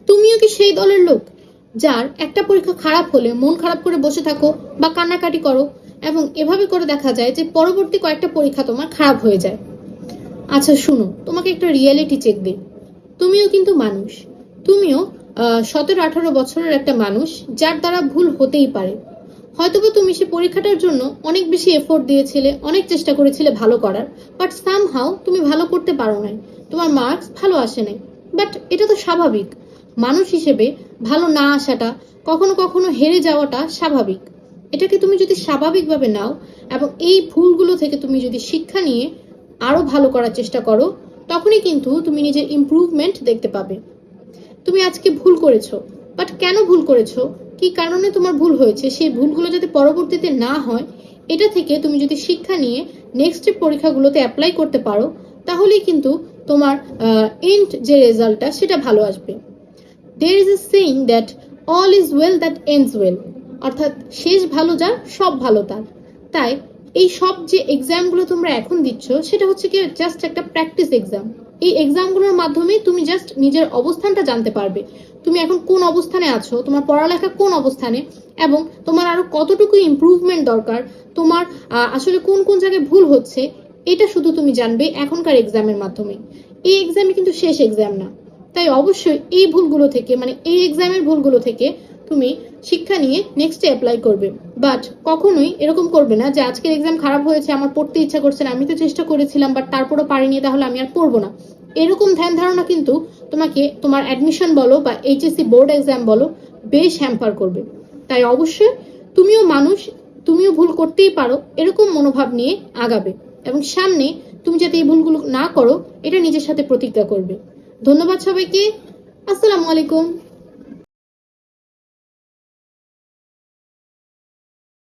তুমিও কি সেই দলের লোক যার একটা পরীক্ষা খারাপ হলে মন খারাপ করে বসে থাকো বা কান্নাকাটি করো এবং এভাবে করে দেখা যায় যে পরবর্তী কয়েকটা পরীক্ষা তোমার খারাপ হয়ে যায়? আচ্ছা শুনো, তোমাকে একটা রিয়েলিটি চেক দিই। তুমিও কিন্তু মানুষ। তুমিও 17-18 বছরের একটা মানুষ, যার দ্বারা ভুল হতেই পারে। হয়তোবা তুমি সে পরীক্ষাটার জন্য অনেক বেশি এফোর্ট দিয়েছিলে, অনেক চেষ্টা করেছিলে ভালো করার, বাট সামহাও তুমি ভালো করতে পারো নাই, তোমার মার্কস ভালো আসে নাই। বাট এটা তো স্বাভাবিক। মানুষ হিসেবে ভালো না আসাটা, কখনো কখনো হেরে যাওয়াটা স্বাভাবিক। এটাকে তুমি যদি স্বাভাবিকভাবে নাও এবং এই ভুলগুলো থেকে তুমি যদি শিক্ষা নিয়ে আরো ভালো করার চেষ্টা করো, তখনই কিন্তু তুমি নিজের ইমপ্রুভমেন্ট দেখতে পাবে। তুমি আজকে ভুল করেছো, বাট কেন ভুল করেছো, কি কারণে তোমার ভুল হয়েছে, সেই ভুলগুলো যাতে পরবর্তীতে না হয়, এটা থেকে তুমি যদি শিক্ষা নিয়ে নেক্সট পরীক্ষাগুলোতে অ্যাপ্লাই করতে পারো, তাহলেই কিন্তু তোমার এন্ড যে রেজাল্টটা সেটা ভালো আসবে। There is a saying that all is well that ends well, অর্থাৎ শেষ ভালো যার সব ভালো তার। তাই এই সব যে এক্সামগুলো তোমরা এখন দিচ্ছ, সেটা হচ্ছে কি জাস্ট একটা প্র্যাকটিস এক্সাম। এই এক্সামগুলোর মাধ্যমে তুমি জাস্ট নিজের অবস্থানটা জানতে পারবে, তুমি এখন কোন অবস্থানে আছো, তোমার পড়ালেখা কোন অবস্থানে, এবং তোমার আরো কতটুকু ইমপ্রুভমেন্ট দরকার, তোমার আসলে কোন কোন জায়গায় ভুল হচ্ছে, এটা শুধু তুমি জানবে এখনকার এক্সামের মাধ্যমে। এই এক্সামে কিন্তু শেষ এক্সাম না। তাই অবশ্যই এই ভুলগুলো থেকে, মানে এই এক্সামের ভুলগুলো থেকে তুমি শিক্ষা নিয়ে নেক্সটে অ্যাপ্লাই করবে। বাট কখনোই এরকম করবে না যে আজকের এক্সাম খারাপ হয়েছে, আমার পড়তে ইচ্ছা করছে না, আমি তো চেষ্টা করেছিলাম বাট তারপরও পারিনি, তাহলে আমি আর পড়বো না। এরকম ধ্যান ধারণা কিন্তু তোমাকে তোমার অ্যাডমিশন বলো বা এইচএসসি বোর্ড এক্সাম বলো বেশ হ্যাম্পার করবে। তাই অবশ্যই তুমিও মানুষ, তুমিও ভুল করতেই পারো, এরকম মনোভাব নিয়ে আগাবে এবং সামনে তুমি যাতে এই ভুলগুলো না করো এটা নিজের সাথে প্রতিজ্ঞা করবে। ধন্যবাদ সবাইকে। আসসালামু আলাইকুম।